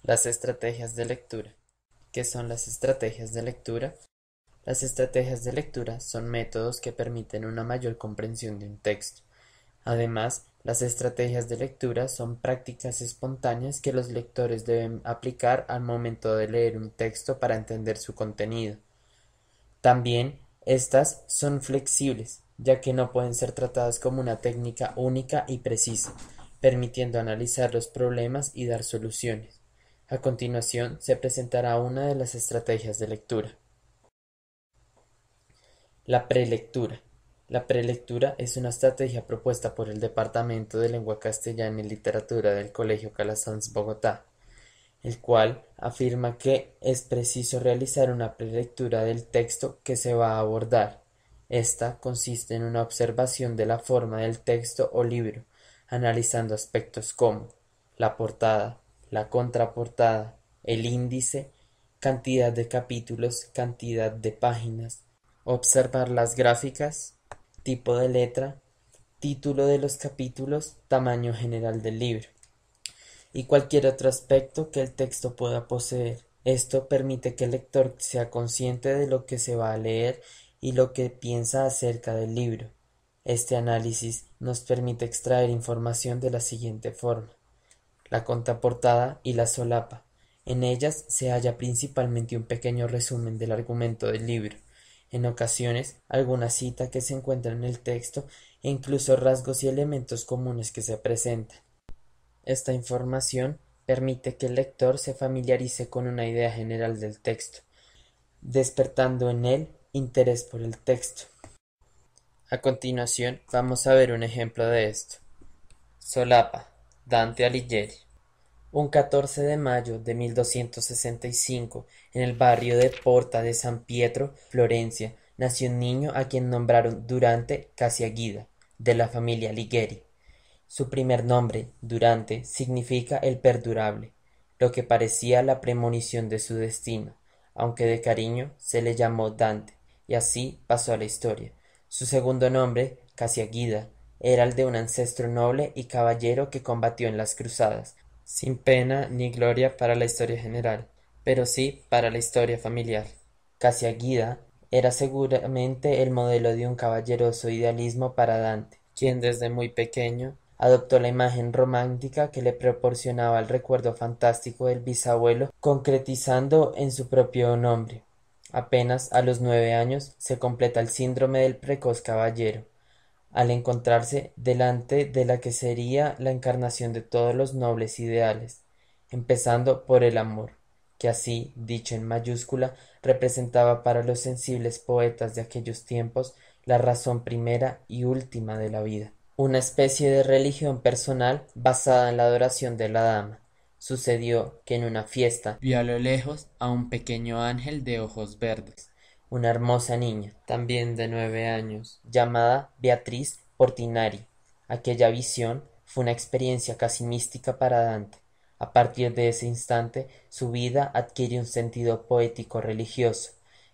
Las estrategias de lectura. ¿Qué son las estrategias de lectura? Las estrategias de lectura son métodos que permiten una mayor comprensión de un texto. Además, las estrategias de lectura son prácticas espontáneas que los lectores deben aplicar al momento de leer un texto para entender su contenido. También, estas son flexibles, ya que no pueden ser tratadas como una técnica única y precisa, permitiendo analizar los problemas y dar soluciones. A continuación, se presentará una de las estrategias de lectura. La prelectura. La prelectura es una estrategia propuesta por el Departamento de Lengua Castellana y Literatura del Colegio Calasanz Bogotá, el cual afirma que es preciso realizar una prelectura del texto que se va a abordar. Esta consiste en una observación de la forma del texto o libro, analizando aspectos como la portada, la contraportada, el índice, cantidad de capítulos, cantidad de páginas, observar las gráficas, tipo de letra, título de los capítulos, tamaño general del libro y cualquier otro aspecto que el texto pueda poseer. Esto permite que el lector sea consciente de lo que se va a leer y lo que piensa acerca del libro. Este análisis nos permite extraer información de la siguiente forma: la contraportada y la solapa. En ellas se halla principalmente un pequeño resumen del argumento del libro, en ocasiones alguna cita que se encuentra en el texto e incluso rasgos y elementos comunes que se presentan. Esta información permite que el lector se familiarice con una idea general del texto, despertando en él interés por el texto. A continuación vamos a ver un ejemplo de esto. Solapa, Dante Alighieri. Un 14 de mayo de 1265, en el barrio de Porta de San Pietro, Florencia, nació un niño a quien nombraron Durante Casiaguida, de la familia Alighieri. Su primer nombre, Durante, significa el perdurable, lo que parecía la premonición de su destino, aunque de cariño se le llamó Dante, y así pasó a la historia. Su segundo nombre, Casiaguida, era el de un ancestro noble y caballero que combatió en las cruzadas, sin pena ni gloria para la historia general, pero sí para la historia familiar. Casiaguida era seguramente el modelo de un caballeroso idealismo para Dante, quien desde muy pequeño adoptó la imagen romántica que le proporcionaba el recuerdo fantástico del bisabuelo, concretizando en su propio nombre. Apenas a los 9 años se completa el síndrome del precoz caballero, al encontrarse delante de la que sería la encarnación de todos los nobles ideales, empezando por el amor, que así, dicho en mayúscula, representaba para los sensibles poetas de aquellos tiempos la razón primera y última de la vida, una especie de religión personal basada en la adoración de la dama. Sucedió que en una fiesta vio a lo lejos a un pequeño ángel de ojos verdes, una hermosa niña, también de 9 años, llamada Beatriz Portinari. Aquella visión fue una experiencia casi mística para Dante. A partir de ese instante, su vida adquiere un sentido poético religioso,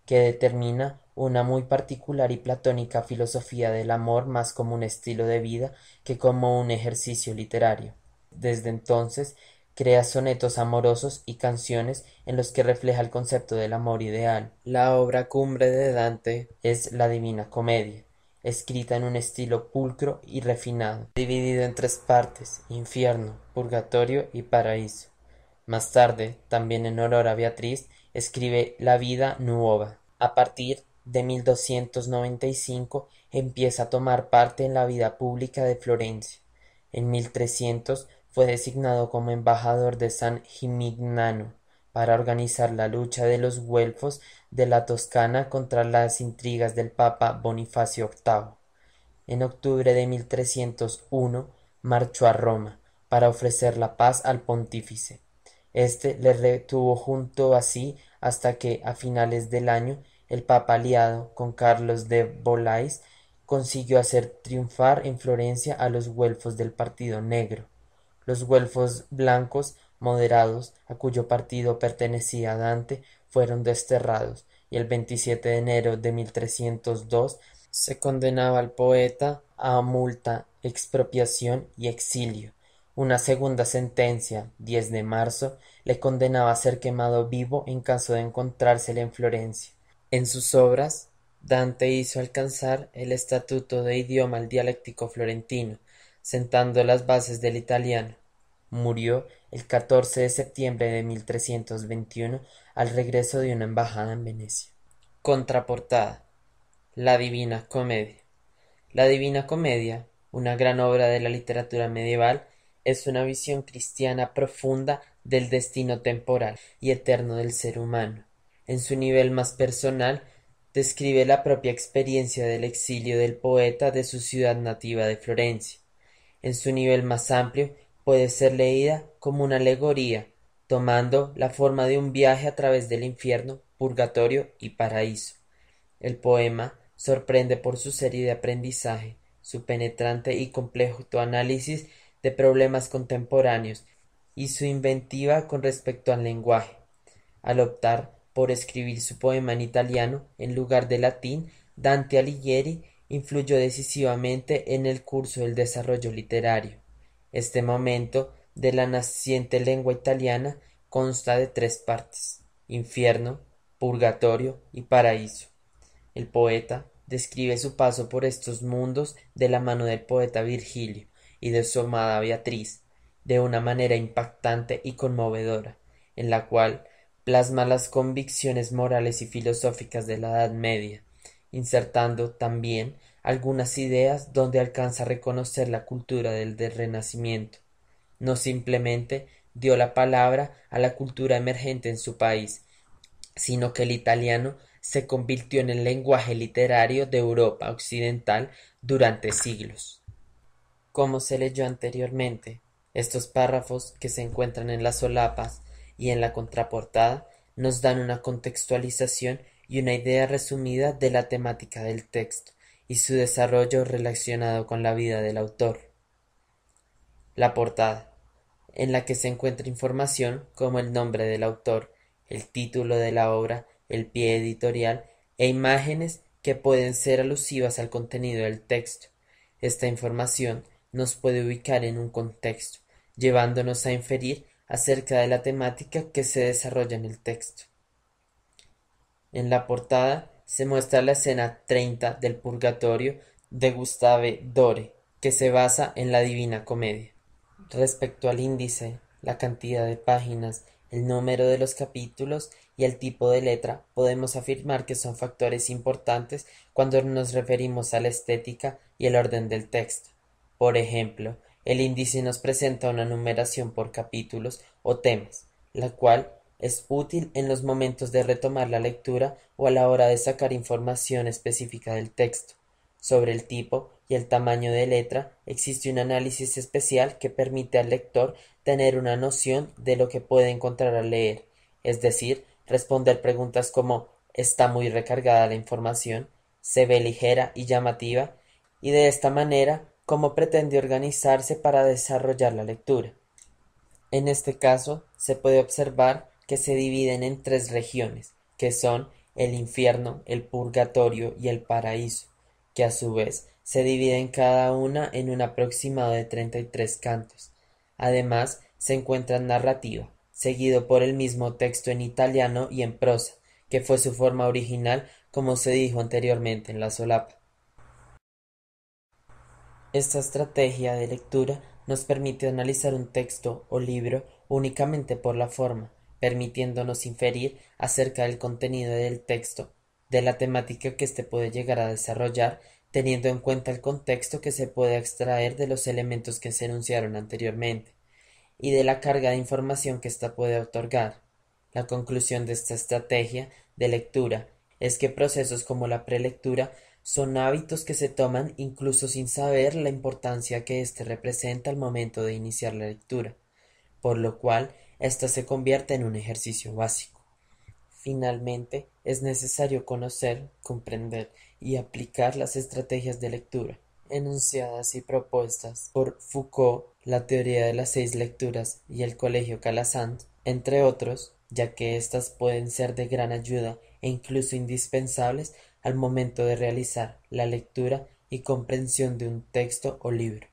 que determina una muy particular y platónica filosofía del amor más como un estilo de vida que como un ejercicio literario. Desde entonces crea sonetos amorosos y canciones en los que refleja el concepto del amor ideal. La obra cumbre de Dante es la Divina Comedia, escrita en un estilo pulcro y refinado, dividido en tres partes: infierno, purgatorio y paraíso. Más tarde, también en honor a Beatriz, escribe La Vida Nuova. A partir de 1295 empieza a tomar parte en la vida pública de Florencia. En 1300 fue designado como embajador de San Gimignano para organizar la lucha de los güelfos de la Toscana contra las intrigas del Papa Bonifacio VIII. En octubre de 1301 marchó a Roma para ofrecer la paz al pontífice. Este le retuvo junto a sí hasta que, a finales del año, el papa, aliado con Carlos de Bolais, consiguió hacer triunfar en Florencia a los güelfos del partido negro. Los güelfos blancos moderados, a cuyo partido pertenecía Dante, fueron desterrados, y el 27 de enero de 1302 se condenaba al poeta a multa, expropiación y exilio, Una segunda sentencia, 10 de marzo, le condenaba a ser quemado vivo en caso de encontrársele en Florencia. En sus obras, Dante hizo alcanzar el estatuto de idioma al dialéctico florentino, sentando las bases del italiano. Murió el 14 de septiembre de 1321 al regreso de una embajada en Venecia. Contraportada: La Divina Comedia. La Divina Comedia, una gran obra de la literatura medieval, es una visión cristiana profunda del destino temporal y eterno del ser humano. En su nivel más personal, describe la propia experiencia del exilio del poeta de su ciudad nativa de Florencia. En su nivel más amplio, puede ser leída como una alegoría, tomando la forma de un viaje a través del infierno, purgatorio y paraíso. El poema sorprende por su serie de aprendizaje, su penetrante y complejo análisis de problemas contemporáneos y su inventiva con respecto al lenguaje. Al optar por escribir su poema en italiano en lugar de latín, Dante Alighieri influyó decisivamente en el curso del desarrollo literario. Este momento de la naciente lengua italiana consta de tres partes: infierno, purgatorio y paraíso. El poeta describe su paso por estos mundos de la mano del poeta Virgilio y de su amada Beatriz, de una manera impactante y conmovedora, en la cual plasma las convicciones morales y filosóficas de la Edad Media, insertando también algunas ideas donde alcanza a reconocer la cultura del Renacimiento. No simplemente dio la palabra a la cultura emergente en su país, sino que el italiano se convirtió en el lenguaje literario de Europa occidental durante siglos. Como se leyó anteriormente, estos párrafos que se encuentran en las solapas y en la contraportada nos dan una contextualización y una idea resumida de la temática del texto y su desarrollo relacionado con la vida del autor. La portada, en la que se encuentra información como el nombre del autor, el título de la obra, el pie editorial e imágenes que pueden ser alusivas al contenido del texto. Esta información nos puede ubicar en un contexto, llevándonos a inferir acerca de la temática que se desarrolla en el texto. En la portada se muestra la escena 30 del Purgatorio de Gustave Dore, que se basa en la Divina Comedia. Respecto al índice, la cantidad de páginas, el número de los capítulos y el tipo de letra, podemos afirmar que son factores importantes cuando nos referimos a la estética y el orden del texto. Por ejemplo, el índice nos presenta una numeración por capítulos o temas, la cual es útil en los momentos de retomar la lectura o a la hora de sacar información específica del texto. Sobre el tipo y el tamaño de letra existe un análisis especial que permite al lector tener una noción de lo que puede encontrar al leer, es decir, responder preguntas como ¿está muy recargada la información? ¿Se ve ligera y llamativa? Y de esta manera, ¿cómo pretende organizarse para desarrollar la lectura? En este caso, se puede observar que se dividen en tres regiones, que son el infierno, el purgatorio y el paraíso, que a su vez se dividen cada una en un aproximado de 33 cantos. Además, se encuentra narrativa, seguido por el mismo texto en italiano y en prosa, que fue su forma original, como se dijo anteriormente en la solapa. Esta estrategia de lectura nos permite analizar un texto o libro únicamente por la forma, permitiéndonos inferir acerca del contenido del texto, de la temática que éste puede llegar a desarrollar, teniendo en cuenta el contexto que se puede extraer de los elementos que se enunciaron anteriormente, y de la carga de información que ésta puede otorgar. La conclusión de esta estrategia de lectura es que procesos como la prelectura son hábitos que se toman incluso sin saber la importancia que éste representa al momento de iniciar la lectura, por lo cual ésta se convierte en un ejercicio básico. Finalmente, es necesario conocer, comprender y aplicar las estrategias de lectura, enunciadas y propuestas por Foucault, la teoría de las 6 lecturas y el Colegio Calasanz, entre otros, ya que éstas pueden ser de gran ayuda e incluso indispensables al momento de realizar la lectura y comprensión de un texto o libro.